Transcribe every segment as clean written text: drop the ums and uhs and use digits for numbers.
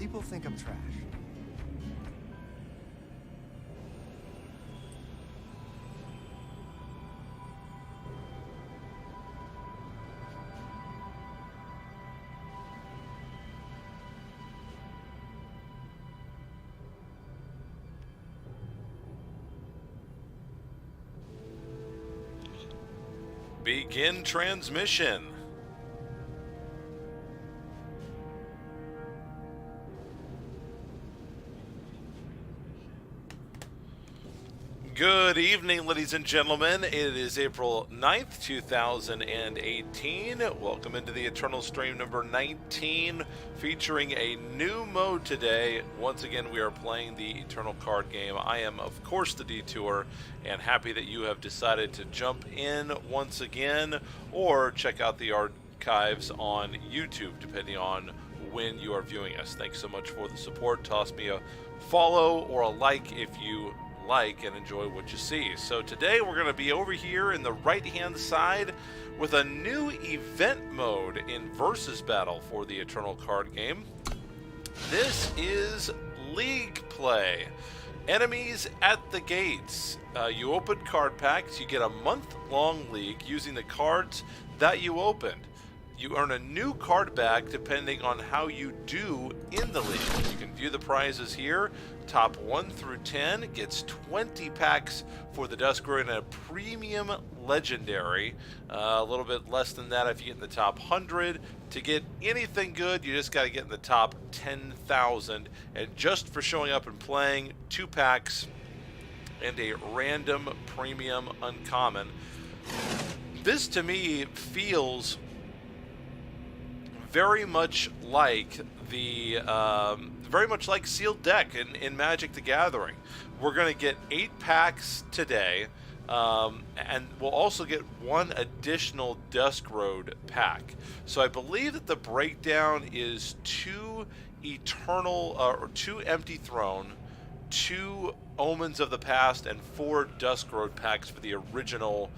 People think I'm trash. Begin transmission. Good evening, ladies and gentlemen. It is April 9th, 2018. Welcome into the Eternal Stream number 19, featuring a new mode today. Once again, we are playing the Eternal card game. I am, of course, the Detour, and happy that you have decided to jump in once again, or check out the archives on YouTube, depending on when you are viewing us. Thanks so much for the support. Toss me a follow or a like if you like and enjoy what you see. So today we're going to be over here in the right hand side with a new event mode in Versus Battle for the Eternal card game. This is League Play. Enemies at the gates. You open card packs, you get a month-long league using the cards that you opened. You earn a new card back depending on how you do in the league. You can view the prizes here. Top 1 through 10 gets 20 packs for the Duskroad and a premium legendary. A little bit less than that if you get in the top 100. To get anything good, you just got to get in the top 10,000. And just for showing up and playing, 2 packs and a random premium uncommon. This to me feels very much like the Sealed Deck in Magic the Gathering. We're going to get 8 packs today, and we'll also get 1 additional Duskroad pack. So I believe that the breakdown is 2 Eternal or 2 Empty Throne, 2 Omens of the Past, and 4 Duskroad packs for the original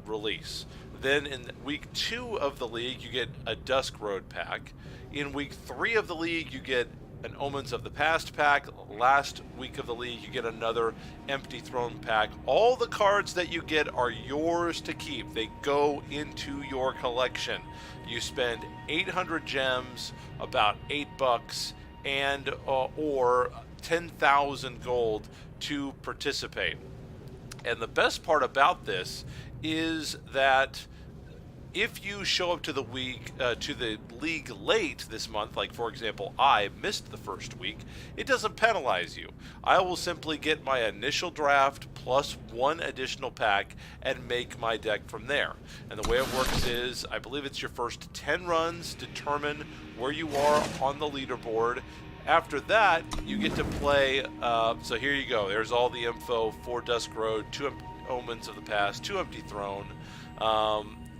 release. Then in week 2 of the league, you get a Duskroad pack. In week 3 of the league, you get an Omens of the Past pack. Last week of the league, you get another Empty Throne pack. All the cards that you get are yours to keep. They go into your collection. You spend 800 gems, about $8, and or 10,000 gold to participate. And the best part about this is that if you show up to the league late this month, like for example I missed the first week, it doesn't penalize you. I will simply get my initial draft plus 1 additional pack and make my deck from there. And the way it works is, I believe it's your first 10 runs determine where you are on the leaderboard. After that, you get to play, so here you go, there's all the info for Duskroad, 2 Omens of the Past, 2 Empty Throne.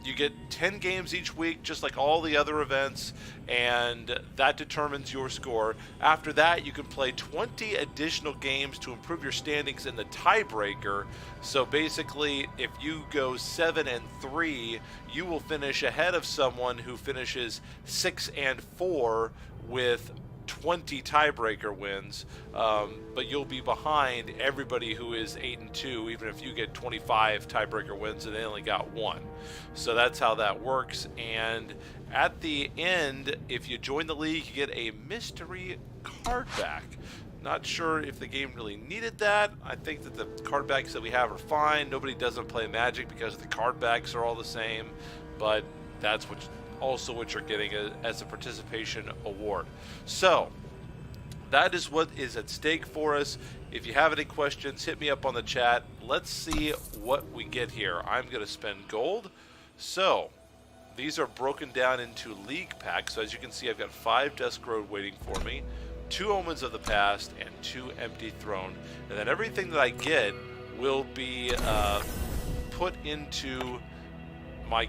You get 10 games each week, just like all the other events, and that determines your score. After that, you can play 20 additional games to improve your standings in the tiebreaker. So basically, if you go 7-3, you will finish ahead of someone who finishes 6-4 with 20 tiebreaker wins, but you'll be behind everybody who is 8-2, even if you get 25 tiebreaker wins and they only got 1. So that's how that works. And at the end, if you join the league, you get a mystery card back. Not sure if the game really needed that. I think that the card backs that we have are fine. Nobody doesn't play Magic because the card backs are all the same, but that's what you're getting as a participation award. So that is what is at stake for us. If you have any questions, hit me up on the chat. Let's see what we get here. I'm going to spend gold. So these are broken down into league packs. So as you can see, I've got 5 Duskroad waiting for me, 2 Omens of the Past, and 2 Empty Throne. And then everything that I get will be put into my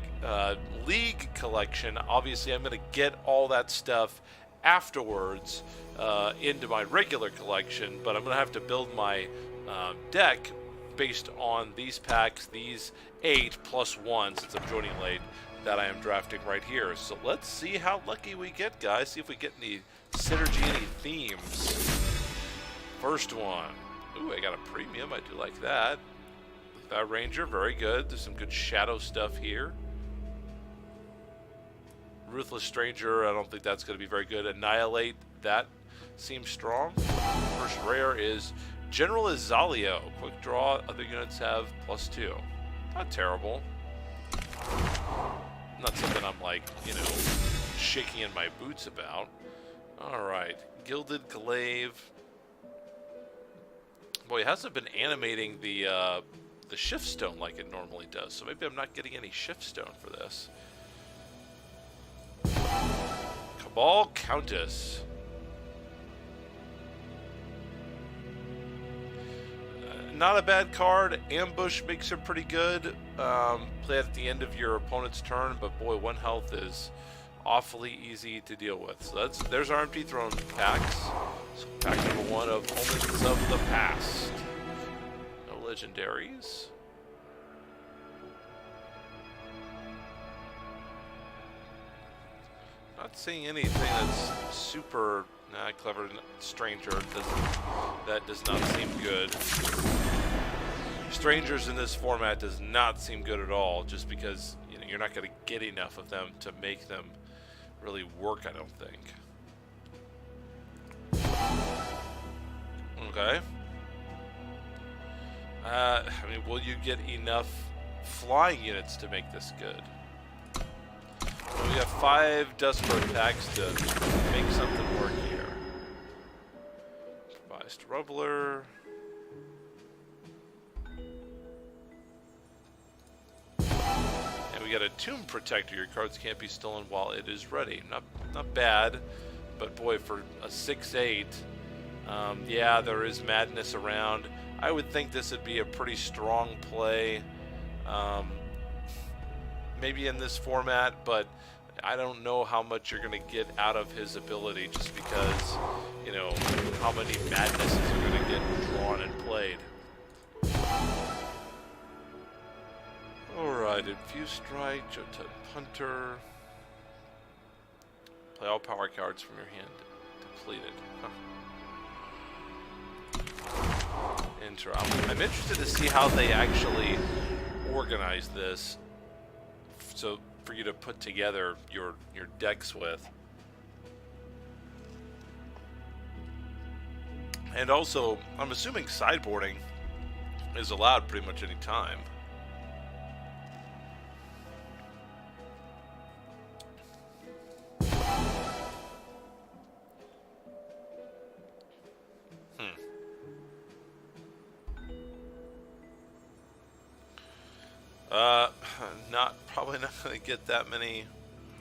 league collection. Obviously, I'm going to get all that stuff afterwards into my regular collection, but I'm going to have to build my deck based on these packs, these 8 plus 1, since I'm joining late, that I am drafting right here. So let's see how lucky we get, guys. See if we get any synergy, any themes. First one. Ooh, I got a premium. I do like that. Ranger, very good. There's some good shadow stuff here. Ruthless Stranger, I don't think that's going to be very good. Annihilate, that seems strong. First rare is General Izalio. Quick draw, other units have +2. Not terrible. Not something I'm like, you know, shaking in my boots about. Alright, Gilded Glaive. Boy, it hasn't been animating the Shift Stone like it normally does, so maybe I'm not getting any Shift Stone for this. Cabal Countess. Not a bad card. Ambush makes her pretty good. Play it at the end of your opponent's turn, but boy, 1 health is awfully easy to deal with. So there's our empty throne packs. So pack number 1 of Omens of the Past. No legendaries. Not seeing anything that's super clever. Stranger that does not seem good. Strangers in this format does not seem good at all, just because you're not going to get enough of them to make them really work, I don't think. Okay. I mean, will you get enough flying units to make this good? Well, we have 5 Dustbird packs to make something work here. Revised Rumbler. And we got a Tomb Protector. Your cards can't be stolen while it is ready. Not bad, but boy, for a 6/8, yeah, there is madness around. I would think this would be a pretty strong play, maybe in this format, but I don't know how much you're going to get out of his ability, just because, how many madnesses are going to get drawn and played. Alright, Infuse Strike, Jotun Punter. Play all power cards from your hand. Depleted. Huh. I'm interested to see how they actually organize this, so for you to put together your decks with. And also, I'm assuming sideboarding is allowed pretty much any time. Probably not going to get that many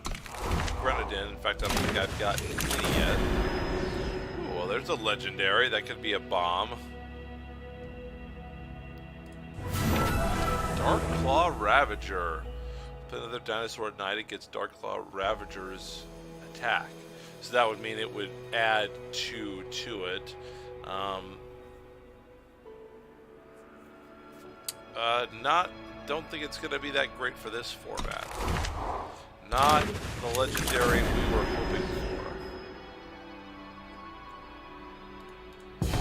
Grenadin. In fact, I don't think I've gotten any yet. Ooh, well, there's a legendary. That could be a bomb. Dark Claw Ravager. Put another dinosaur at night, it gets Dark Claw Ravager's attack. So that would mean it would add 2 to it. Don't think it's going to be that great for this format. Not the legendary we were hoping for.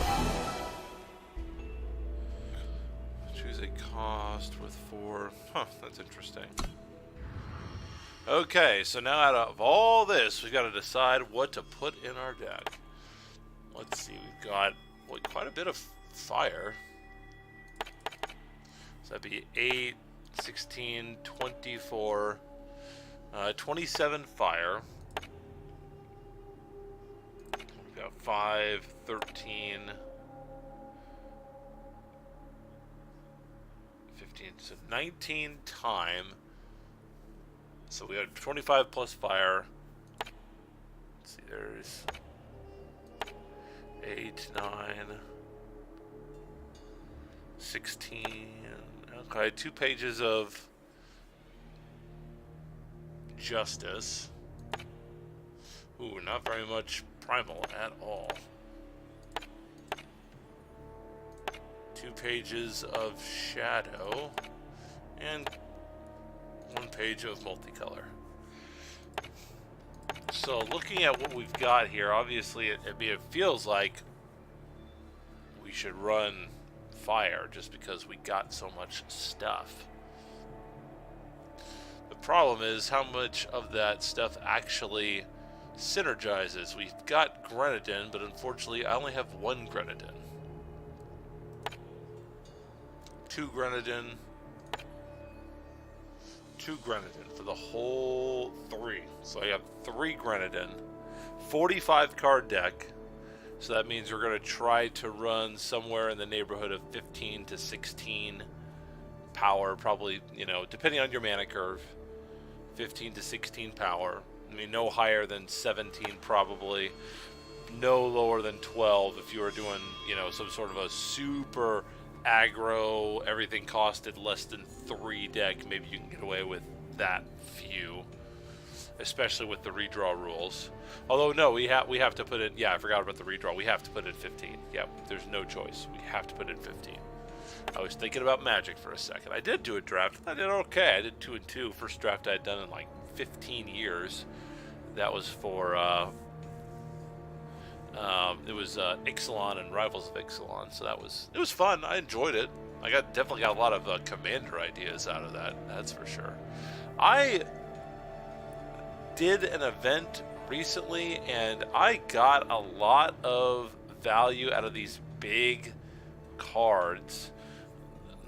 Choose a cost with 4. Huh, that's interesting. Okay, so now out of all this, we've got to decide what to put in our deck. Let's see, we've got quite a bit of fire. So that'd be 8, 16, 24, 27 fire. We've got 5, 13, 15, so 19 time. So we have 25 plus fire. Let's see, there's 8, 9, 16. Okay, 2 pages of Justice. Ooh, not very much Primal at all. 2 pages of Shadow. And 1 page of Multicolor. So looking at what we've got here, obviously it feels like we should run fire just because we got so much stuff. The problem is how much of that stuff actually synergizes. We've got Grenadin, but unfortunately I only have one Grenadin. 2 Grenadin. 2 Grenadin for the whole 3. So I have 3 Grenadin. 45 card deck. So that means we're going to try to run somewhere in the neighborhood of 15 to 16 power. Probably, you know, depending on your mana curve. 15 to 16 power. I mean, no higher than 17 probably. No lower than 12 if you were doing, you know, some sort of a super aggro, everything costed less than 3 deck. Maybe you can get away with that few, especially with the redraw rules. Although no, we have to put it. Yeah, I forgot about the redraw. We have to put it 15. Yeah, there's no choice. We have to put it 15. I was thinking about Magic for a second. I did do a draft. I did okay. I did 2 and 2. First draft I had done in like 15 years. That was for it was Ixalan and Rivals of Ixalan, so it was fun. I enjoyed it. I definitely got a lot of commander ideas out of that. That's for sure. I did an event recently, and I got a lot of value out of these big cards.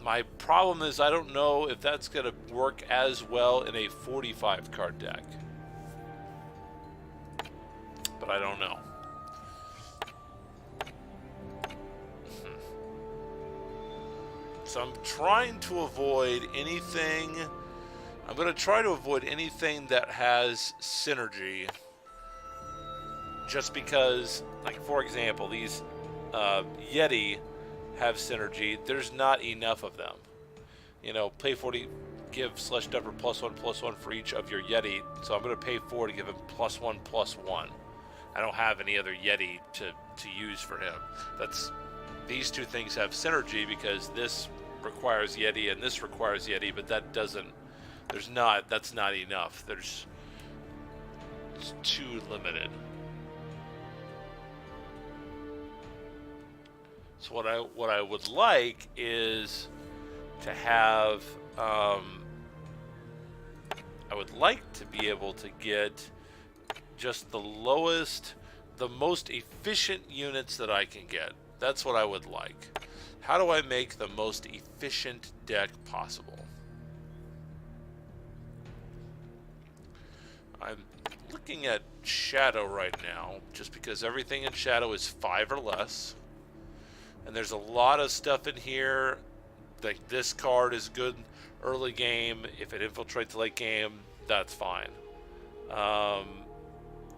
My problem is I don't know if that's going to work as well in a 45 card deck. But I don't know. So I'm trying to avoid anything. I'm going to try to avoid anything that has synergy. Just because, like, for example, these Yeti have synergy. There's not enough of them. You know, pay 40, give /Dupper +1/+1 for each of your Yeti. So I'm going to pay 4 to give him +1/+1. I don't have any other Yeti to use for him. These two things have synergy because this requires Yeti and this requires Yeti, but that doesn't. That's not enough. It's too limited. So what I would like is to have I would like to be able to get just the most efficient units that I can get. That's what I would like. How do I make the most efficient deck possible? I'm looking at Shadow right now, just because everything in Shadow is 5 or less. And there's a lot of stuff in here. Like this card is good early game. If it infiltrates late game, that's fine. I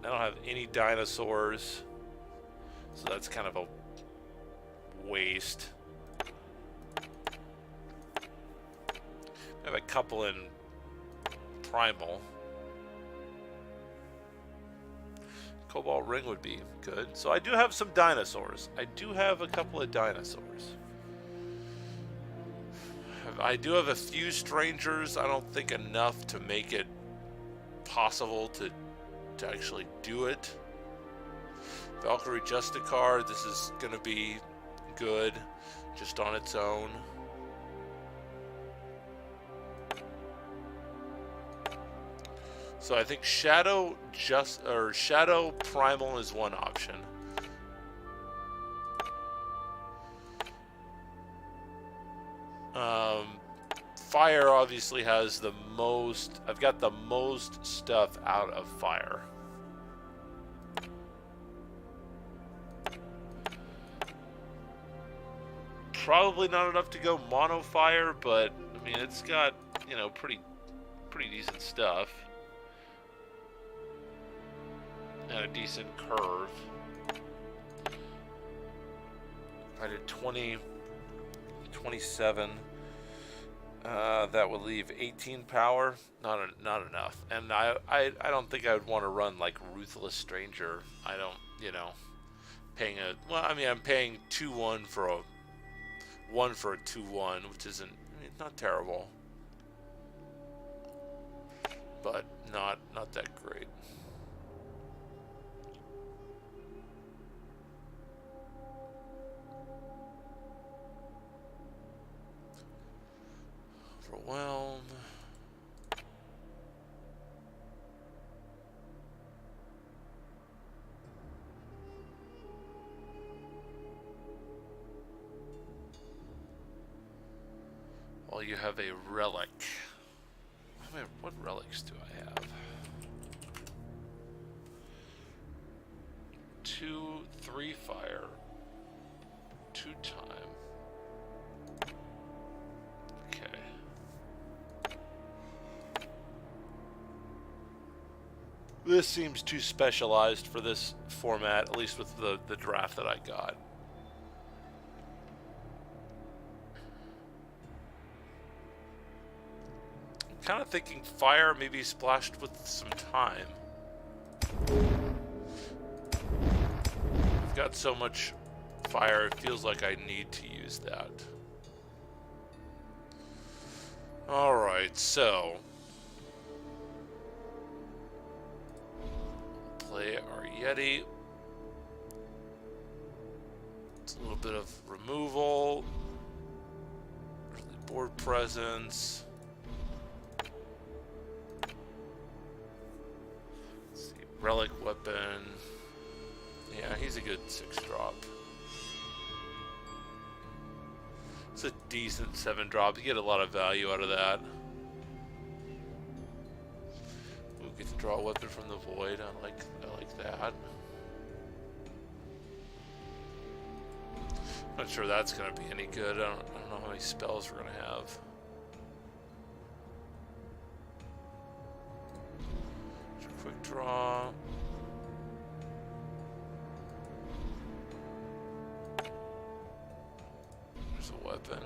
don't have any dinosaurs, so that's kind of a waste. I have a couple in Primal. Cobalt Ring would be good. So I do have some dinosaurs. I do have a couple of dinosaurs. I do have a few strangers. I don't think enough to make it possible to actually do it. Valkyrie Justicar, this is going to be good just on its own. So I think Shadow Primal is one option. Fire obviously has the most. I've got the most stuff out of Fire. Probably not enough to go mono Fire, but I mean it's got, you know, pretty decent stuff. And a decent curve. I did 20, 27. That would leave 18 power. Not enough. And I don't think I would want to run like Ruthless Stranger. I don't, you know, paying a. Well, I mean, I'm paying 2/1 for a 1 for a 2/1, which isn't, I mean, not terrible, but not that great. Overwhelm. Well, you have a relic. I mean, what relics do I have? 2, 3 fire. 2 time. Okay. This seems too specialized for this format, at least with the draft that I got. I'm kind of thinking fire maybe splashed with some time. I've got so much fire, it feels like I need to use that. Alright, so play our Yeti. It's a little bit of removal, early board presence. Let's see, relic weapon. Yeah, he's a good 6-drop. It's a decent 7-drop. You get a lot of value out of that. We get to draw a weapon from the void. I like that. Not sure that's going to be any good. I don't know how many spells we're going to have. Quick draw. There's a weapon.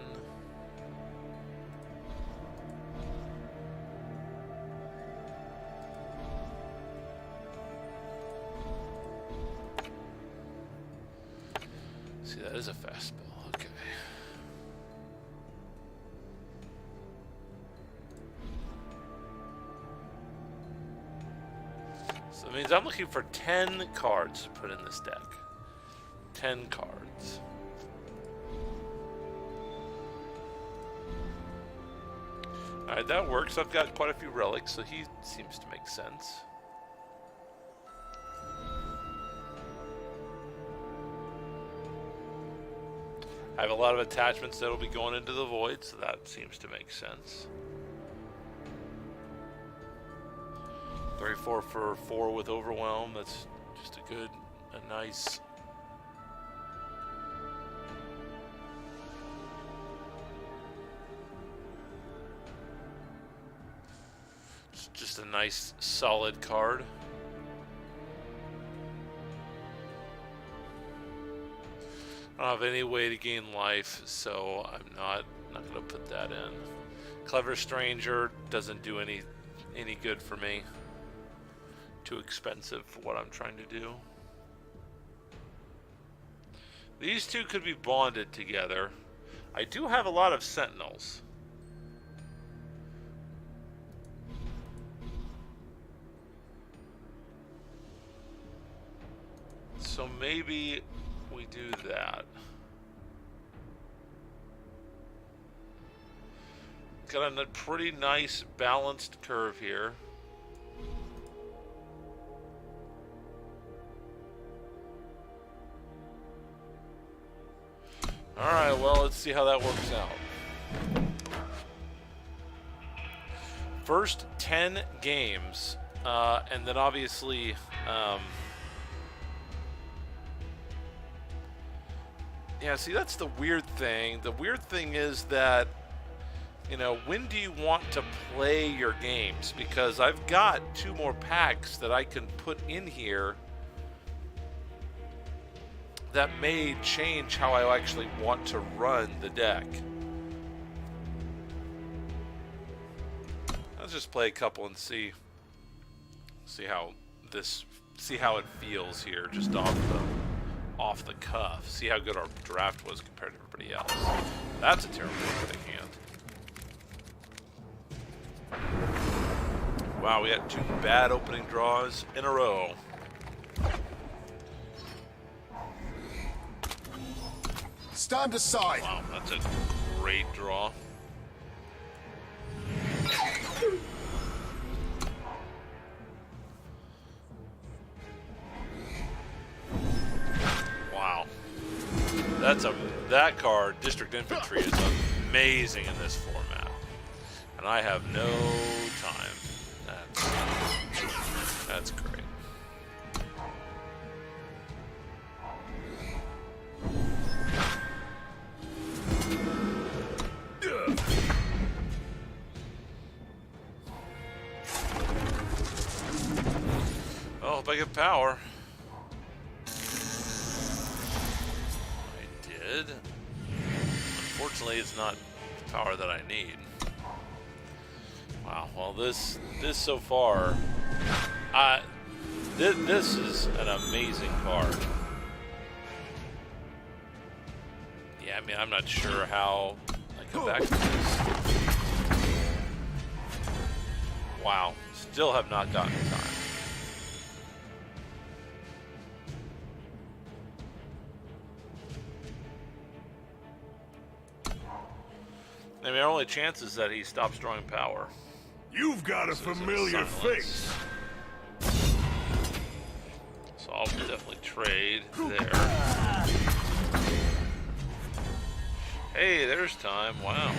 See, that is a fast spell. Okay. So it means I'm looking for 10 cards to put in this deck. 10 cards. Alright, that works. I've got quite a few relics, so he seems to make sense. I have a lot of attachments that will be going into the void, so that seems to make sense. 34 for 4 with overwhelm. That's just a nice. Just a nice solid card. I don't have any way to gain life, so I'm not going to put that in. Clever Stranger doesn't do any good for me. Too expensive for what I'm trying to do. These two could be bonded together. I do have a lot of Sentinels. So maybe we do that. Got a pretty nice balanced curve here. Alright, well, let's see how that works out. First 10 games, and then obviously yeah, see, that's the weird thing. The weird thing is that, you know, when do you want to play your games? Because I've got 2 more packs that I can put in here that may change how I actually want to run the deck. Let's just play a couple and see how it feels here, just off the cuff. See how good our draft was compared to everybody else. That's a terrible opening hand. Wow, we had 2 bad opening draws in a row. Stand aside. Wow, that's a great draw. that card, District Infantry, is amazing in this format. And I have no time. That's great. Well, if I get power. I did. Unfortunately, it's not the power that I need. Wow. Well, this so far, this is an amazing card. Yeah, I mean, I'm not sure how I come back to this. Wow. Still have not gotten time. I mean, our only chance is that he stops drawing power. You've got a familiar face. So I'll definitely trade there. Hey, there's time. Wow.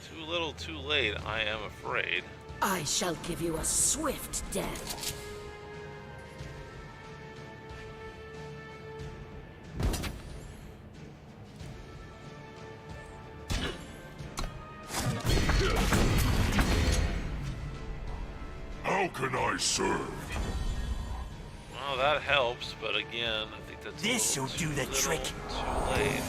Too little, too late, I am afraid. I shall give you a swift death. How can I serve? Well, that helps, but again, I think that's This'll do the trick. Too late.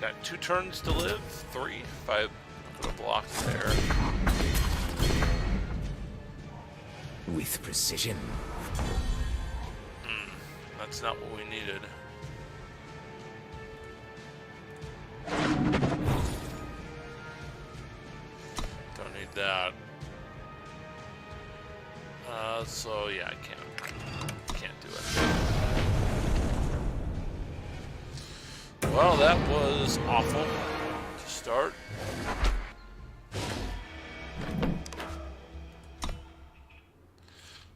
Got 2 turns to live, 3 if I put a block there. With precision. That's not what we needed. Don't need that. So yeah, I can't do it. Well, that was awful to start.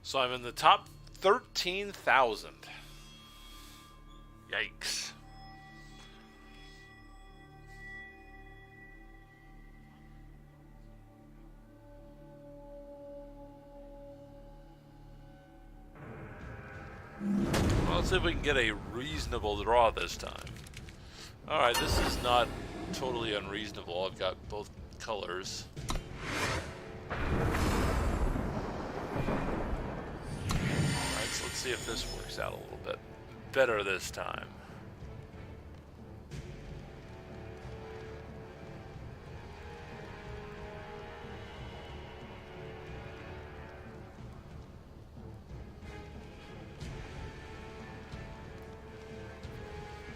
So I'm in the top 13,000. Yikes. Well, let's see if we can get a reasonable draw this time. Alright, this is not totally unreasonable. I've got both colors. Alright, so let's see if this works out a little bit better this time.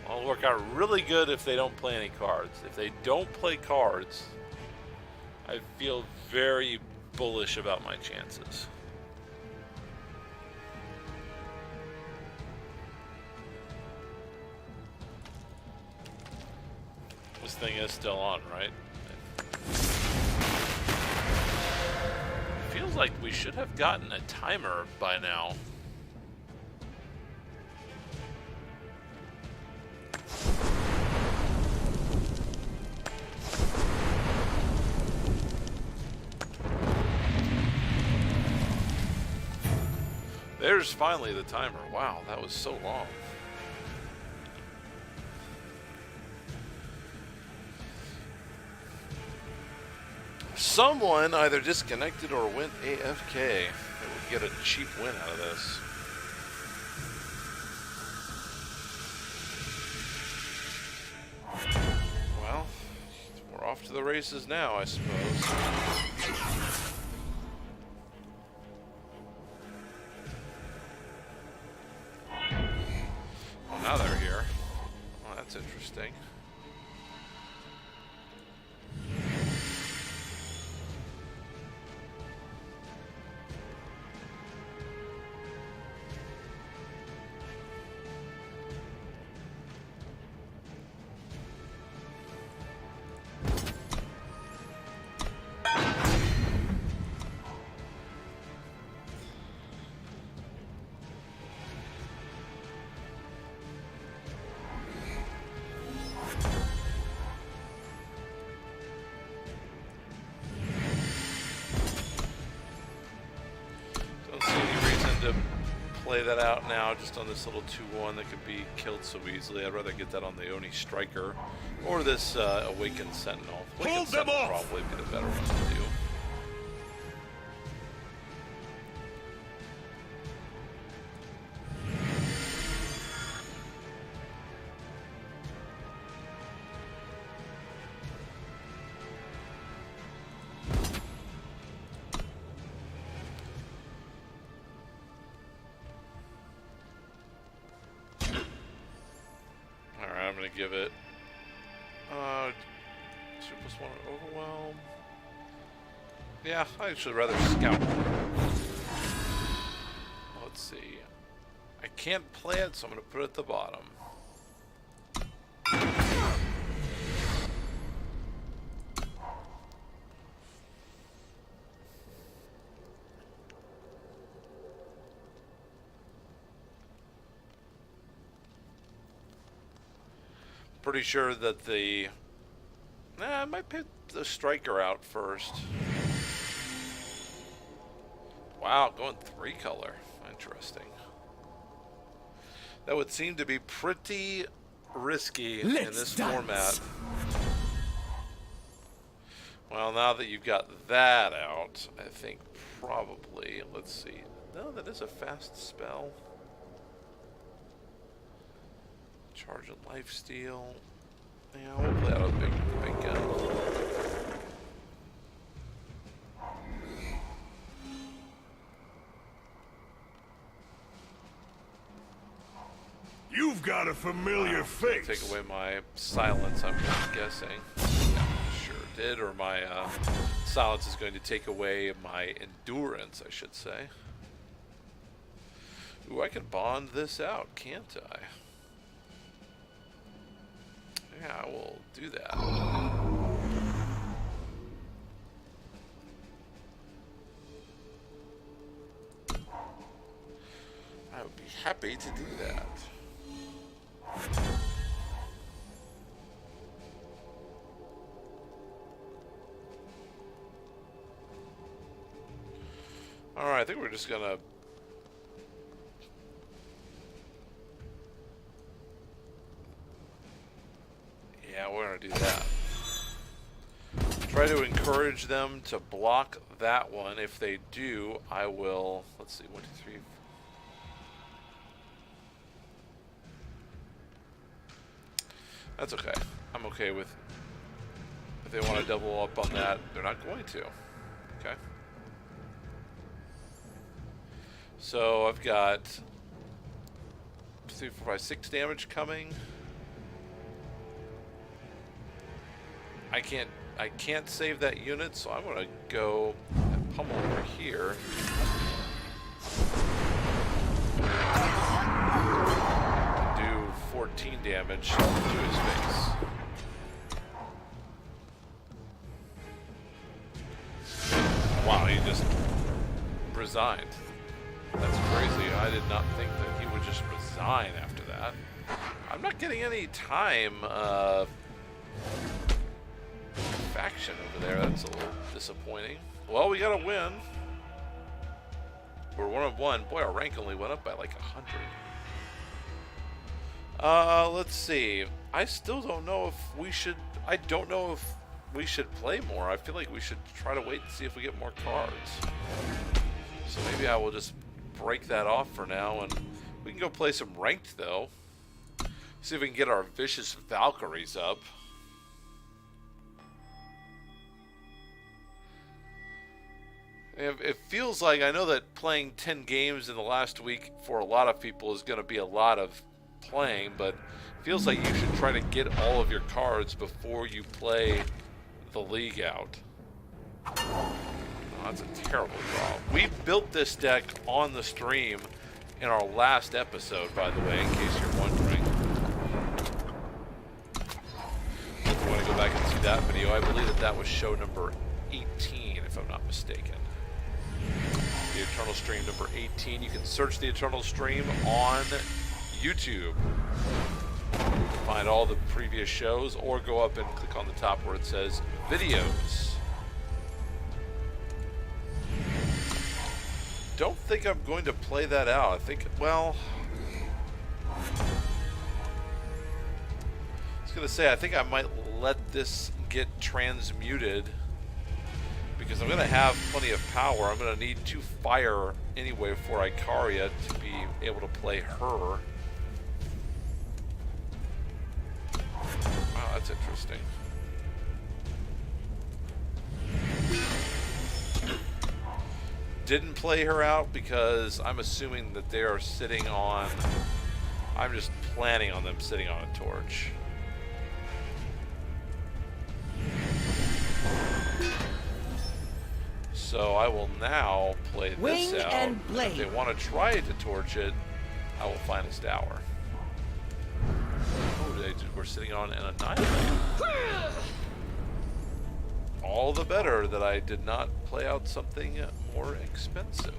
It'll work out really good if they don't play any cards. If they don't play cards, I feel very bullish about my chances. This thing is still on, right? It feels like we should have gotten a timer by now. There's finally the timer. Wow, that was so long. Someone either disconnected or went AFK. They would get a cheap win out of this. Well, we're off to the races now, I suppose. Now they're here. Well, that's interesting. play that out now just on this little 2-1 that could be killed so easily. I'd rather get that on the Oni Striker or this Awakened Sentinel. Awakened Sentinel would probably be the better one to do. Give it 2+1 overwhelm. Yeah, I should rather scout. Let's see. I can't play it, so I'm going to put it at the bottom. Pretty sure that I might pick the Striker out first. Wow, going 3-color. Interesting. That would seem to be pretty risky in this format. Well, now that you've got that out, I think probably, let's see. No, that is a fast spell. Charge and lifesteal. Yeah, we'll play out a big gun. You've got a familiar face. Take away my silence, I'm guessing. Yeah, sure did. Or my silence is going to take away my endurance, I should say. Ooh, I can bond this out, can't I? Yeah, I will do that. I would be happy to do that. Alright, I think we're just gonna we're going to do that. Try to encourage them to block that one. If they do, I will, let's see, 1, 2, 3. That's okay. I'm okay with, if they want to double up on that, they're not going to. Okay. So I've got 3, 4, 5, 6 damage coming. I can't save that unit, so I'm gonna go and pummel over here. And do 14 damage to his face. Wow, he just resigned. That's crazy. I did not think that he would just resign after that. I'm not getting any time faction over there. That's a little disappointing. Well, we got a win. We're 1 of 1. Boy, our rank only went up by like 100. Let's see. I still don't know if we should. I don't know if we should play more. I feel like we should try to wait and see if we get more cards. So maybe I will just break that off for now, and we can go play some ranked though. See if we can get our Vicious Valkyries up. It feels like, I know that playing 10 games in the last week for a lot of people is going to be a lot of playing, but it feels like you should try to get all of your cards before you play the league out. Oh, that's a terrible draw. We built this deck on the stream in our last episode, by the way, in case you're wondering. If you want to go back and see that video, I believe that was show number 18, if I'm not mistaken. The Eternal Stream number 18. You can search the Eternal Stream on YouTube. Find all the previous shows, or go up and click on the top where it says videos. don't think I'm going to play that out. I think, well, I was going to say, I think I might let this get transmuted because I'm going to have plenty of power. I'm going to need 2 fire anyway for Icaria to be able to play her. Wow, that's interesting. Didn't play her out because I'm assuming that they are sitting on... I'm just planning on them sitting on a torch. So I will now play Wing this out. and blade. If they want to try to torch it, I will Finest Hour. Oh, we're sitting on an Annihilate. All the better that I did not play out something more expensive.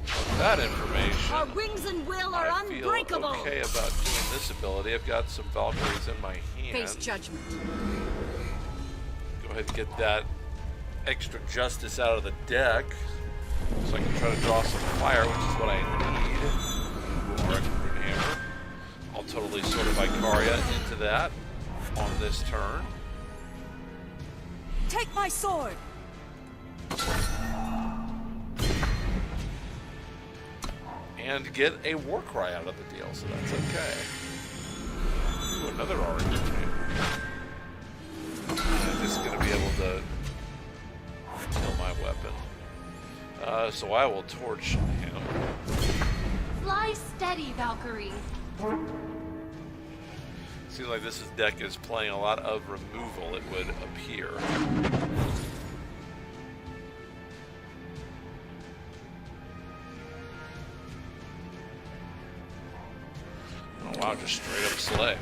With that information, Our wings and will are I feel unbreakable. okay about doing this ability. I've got some Valkyries in my hand. Face judgment. Go ahead and get that extra justice out of the deck, so I can try to draw some fire, which is what I need. Or Rune Hammer. I'll totally sort of Icaria into that on this turn. Take my sword. And get a Warcry out of the deal, so that's okay. Ooh, another Orange. I'm just going to be able to kill my weapon. So I will torch him. Fly steady, Valkyrie. Seems like this deck is playing a lot of removal, it would appear. Oh wow, just straight up slay.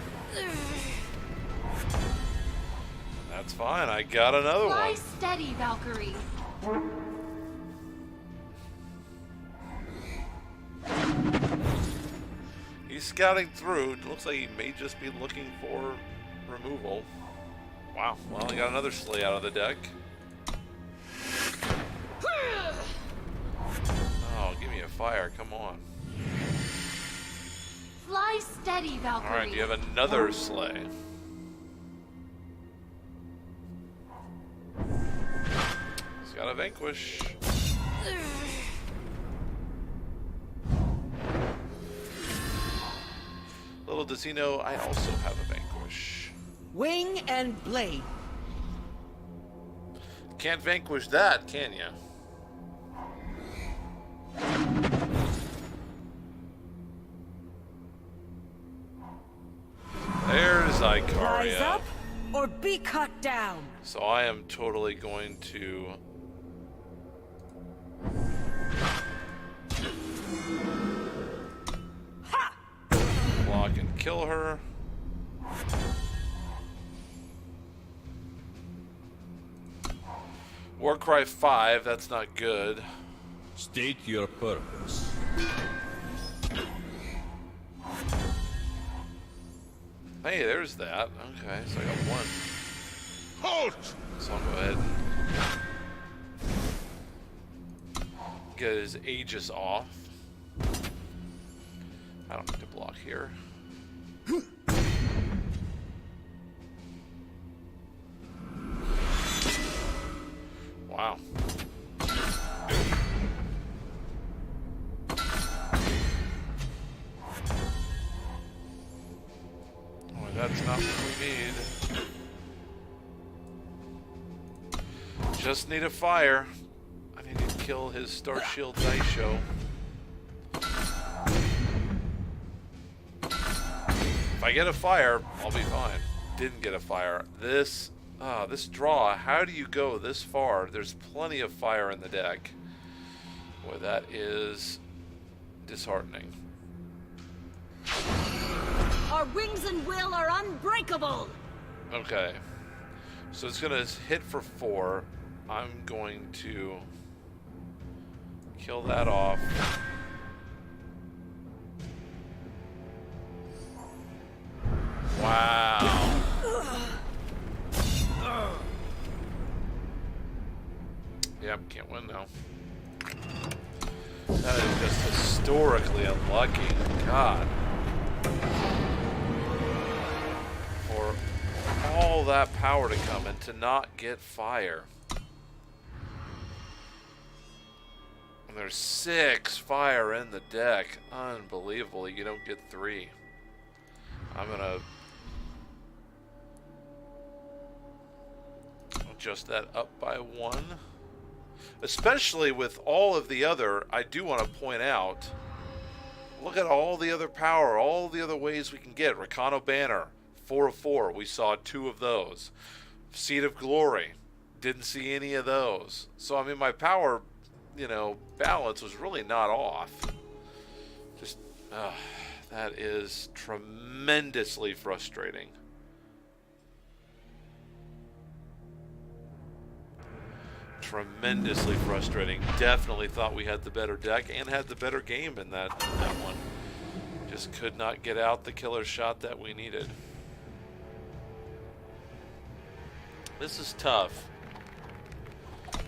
That's fine, I got another Fly one. steady, Valkyrie. He's scouting through. It looks like he may just be looking for removal. Wow, well, I got another slay out of the deck. Oh, give me a fire, come on. Fly steady, Valkyrie. Alright, you have another slay. He's got a vanquish. Little does he know, I also have a vanquish. Wing and blade. Can't vanquish that, can ya? There's Icaria. Rise up or be cut down. So I am totally going to block and kill her. Warcry 5, that's not good. State your purpose. Hey, there's that. Okay, so I got one. Halt! So I'll go ahead and get his Aegis off. I don't need to block here. Wow. Oh, that's not what we need. Just need a fire. I need to kill his Star Shield Dice Show. If I get a fire, I'll be fine. Didn't get a fire. This draw, how do you go this far? There's plenty of fire in the deck. Boy, that is disheartening. Our wings and will are unbreakable. Okay. So it's going to hit for 4. I'm going to kill that off. Wow. Yep, can't win now. That is just historically unlucky. God. For all that power to come and to not get fire. And there's 6 fire in the deck. Unbelievable. You don't get 3. I'm gonna adjust that up by 1. Especially with all of the other, I do want to point out, look at all the other power, all the other ways we can get. Rakano Banner, 4 of 4. We saw 2 of those. Seed of Glory, didn't see any of those. So, I mean, my power, you know, balance was really not off. Just, that is tremendously frustrating. Tremendously frustrating. Definitely thought we had the better deck and had the better game in that one. Just could not get out the killer shot that we needed. This is tough.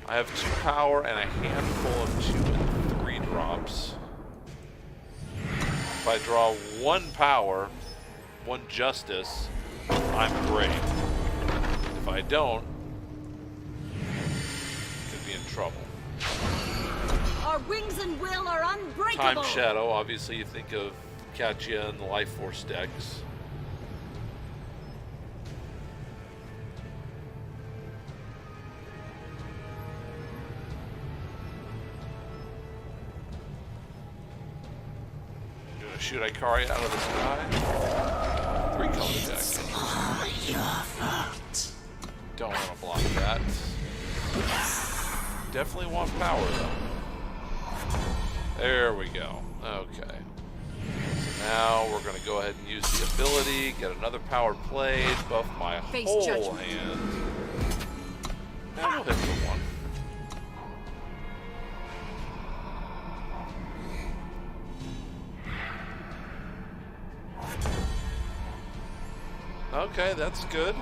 I have 2 power and a handful of 2 and 3 drops. If I draw 1 power, 1 justice, I'm great. If I don't, in trouble. Our wings and will are unbreakable. Time Shadow, obviously you think of Katya and the Life Force decks. Gonna shoot Ikari out of the sky. 3 color deck. Don't want to block that. Definitely want power though. There we go. Okay. So now we're going to go ahead and use the ability, get another power played, buff my Face whole judgment. hand. And we'll hit for 1. Okay, that's good.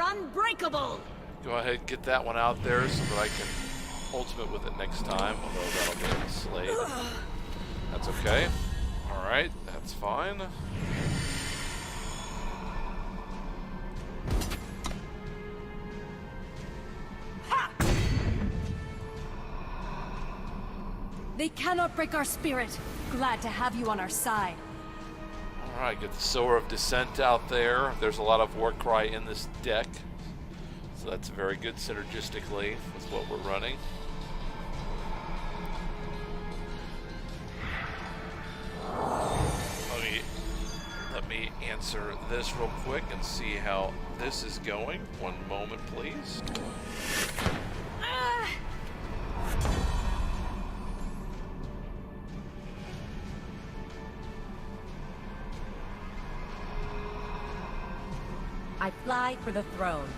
Unbreakable. Go ahead and get that one out there so that I can ultimate with it next time, although that'll get slayed. That's okay. Alright, that's fine. They cannot break our spirit. Glad to have you on our side. Alright, get the Sower of Descent out there. There's a lot of Warcry in this deck, so that's very good synergistically with what we're running. Let me answer this real quick and see how this is going. One moment, please. I fly for the throne.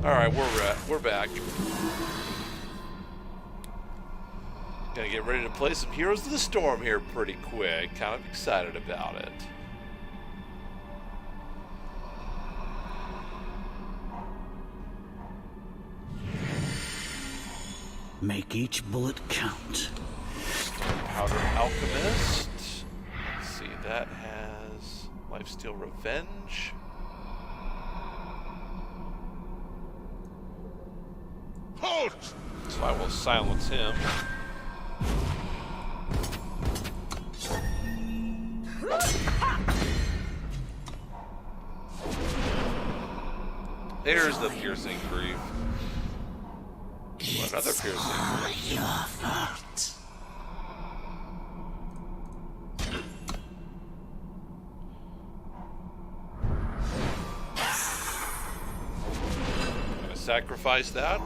All right, we're back. Gonna get ready to play some Heroes of the Storm here pretty quick. Kind of excited about it. Make each bullet count. Powder Alchemist. Let's see, that has Lifesteal Revenge. Halt! So I will silence him. There's the Piercing Grief. Ooh, another Piercing Grief. Gonna sacrifice that.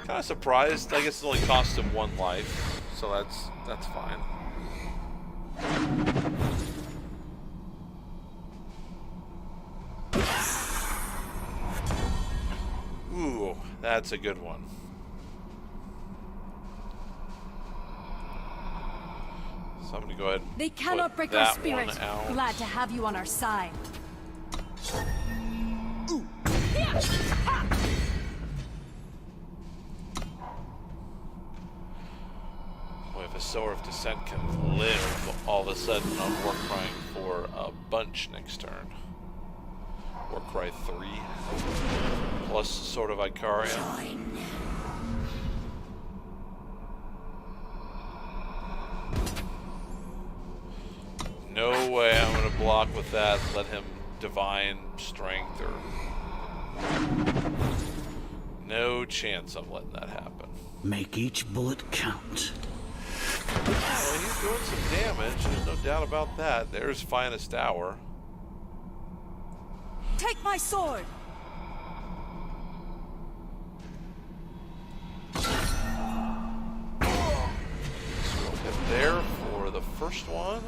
Kind of surprised. I guess it only costs him 1 life, so that's fine. Ooh, that's a good one. So I'm gonna go ahead and They cannot put break our that spirit. one out. Glad to have you on our side. Boy, if a Sower of Descent can live, all of a sudden I'm war crying for a bunch next turn. Warcry 3 plus Sword of Ikaria. No way I'm gonna block with that. Let him divine strength or no chance of letting that happen. Make each bullet count. Well, he's doing some damage. There's no doubt about that. There's Finest Hour. Take my sword! So we'll hit there for the first one.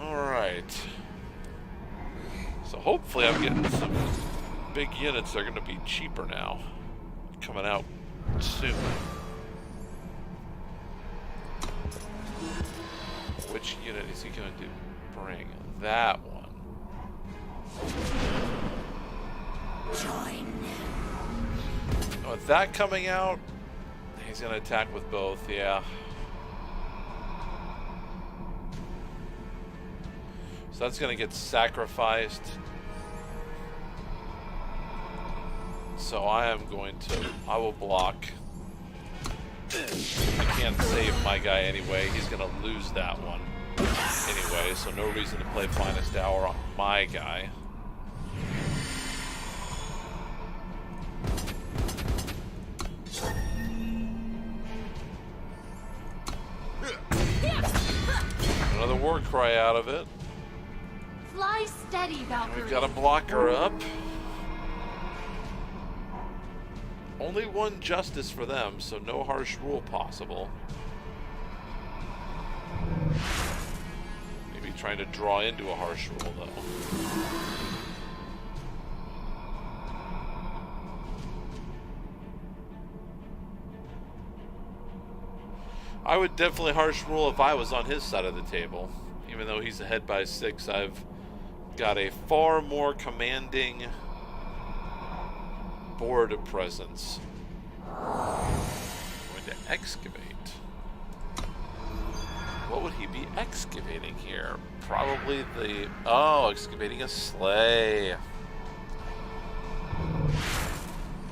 Alright. So hopefully I'm getting some big units that are going to be cheaper now. Coming out soon. Which unit is he going to bring? That one. Oh, with that coming out, he's going to attack with both, yeah. So that's going to get sacrificed. So I will block. I can't save my guy anyway. He's going to lose that one anyway, so no reason to play Finest Hour on my guy. Another war cry out of it. Fly steady, Valkyrie. We've got a blocker up. Only 1 justice for them, so no harsh rule possible. Maybe trying to draw into a harsh rule, though. I would definitely harsh rule if I was on his side of the table. Even though he's ahead by 6, I've got a far more commanding board presence. I'm going to excavate. What would he be excavating here? Probably the... Oh, excavating a sleigh.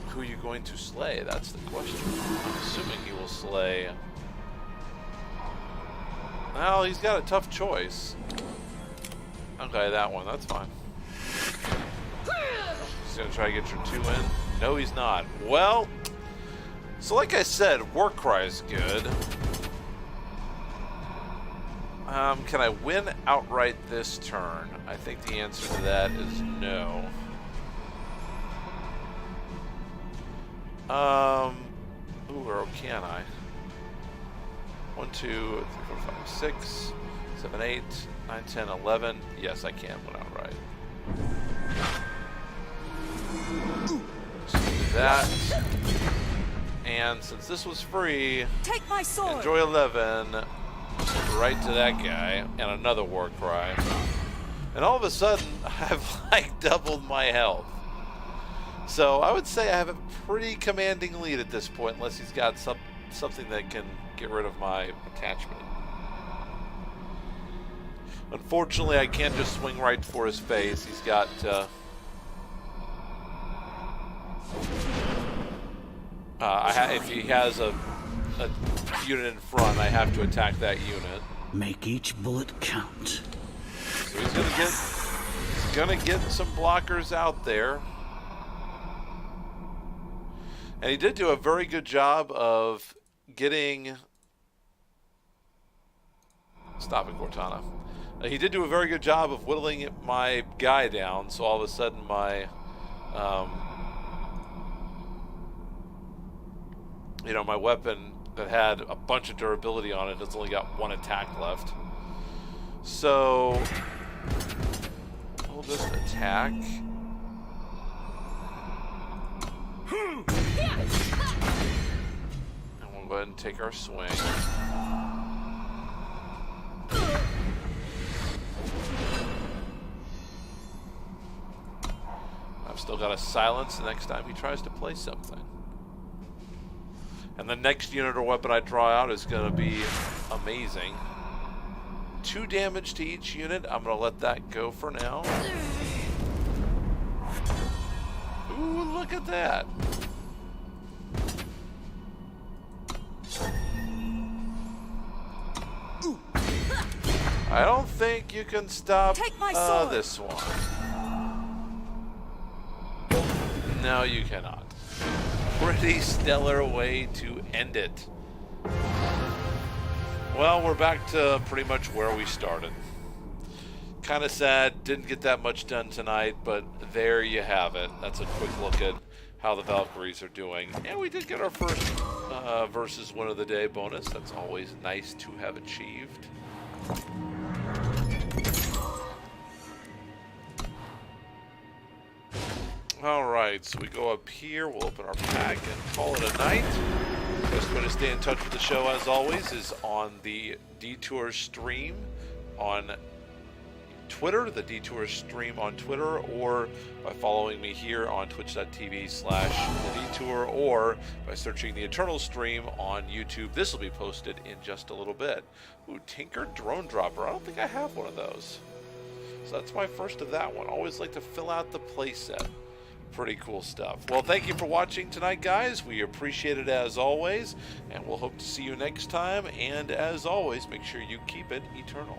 Who are you going to slay? That's the question. I'm assuming he will slay... Well, he's got a tough choice. Okay, that one. That's fine. He's going to try to get your 2 in. No, he's not. Well, so like I said, Warcry is good. Can I win outright this turn? I think the answer to that is no. Ooh, or can I? 1, 2, 3, 4, 5, 6, 7, 8, 9, 10, 11. Yes, I can win outright. So do that. And since this was free, Take my sword! enjoy 11. Right to that guy. And another war cry. And all of a sudden, I've like doubled my health. So I would say I have a pretty commanding lead at this point, unless he's got something that can get rid of my attachment. Unfortunately, I can't just swing right for his face. He's got if he has a unit in front, I have to attack that unit. Make each bullet count. So he's gonna get some blockers out there. And he did do a very good job of getting... Stop it, Cortana. He did do a very good job of whittling my guy down, so all of a sudden my... you know, my weapon that had a bunch of durability on it has only got 1 attack left. So... we'll just attack. And we'll go ahead and take our swing. I've still got a silence the next time he tries to play something. And the next unit or weapon I draw out is going to be amazing. 2 damage to each unit. I'm going to let that go for now. Ooh, look at that. I don't think you can stop this one. No, you cannot. Pretty stellar way to end it. Well, we're back to pretty much where we started. Kind of sad, didn't get that much done tonight, but there you have it. That's a quick look at how the Valkyries are doing. And we did get our first versus win of the day bonus. That's always nice to have achieved. Alright, so we go up here, we'll open our pack and call it a night. Best way to stay in touch with the show, as always, is on the Detour stream on Twitter, the Detour stream on Twitter, or by following me here on twitch.tv/thedetour, or by searching the Eternal stream on YouTube. This will be posted in just a little bit. Ooh, Tinker Drone Dropper. I don't think I have one of those. So that's my first of that one. Always like to fill out the playset. Pretty cool stuff. Well, thank you for watching tonight, guys. We appreciate it as always, and we'll hope to see you next time. And as always, make sure you keep it eternal.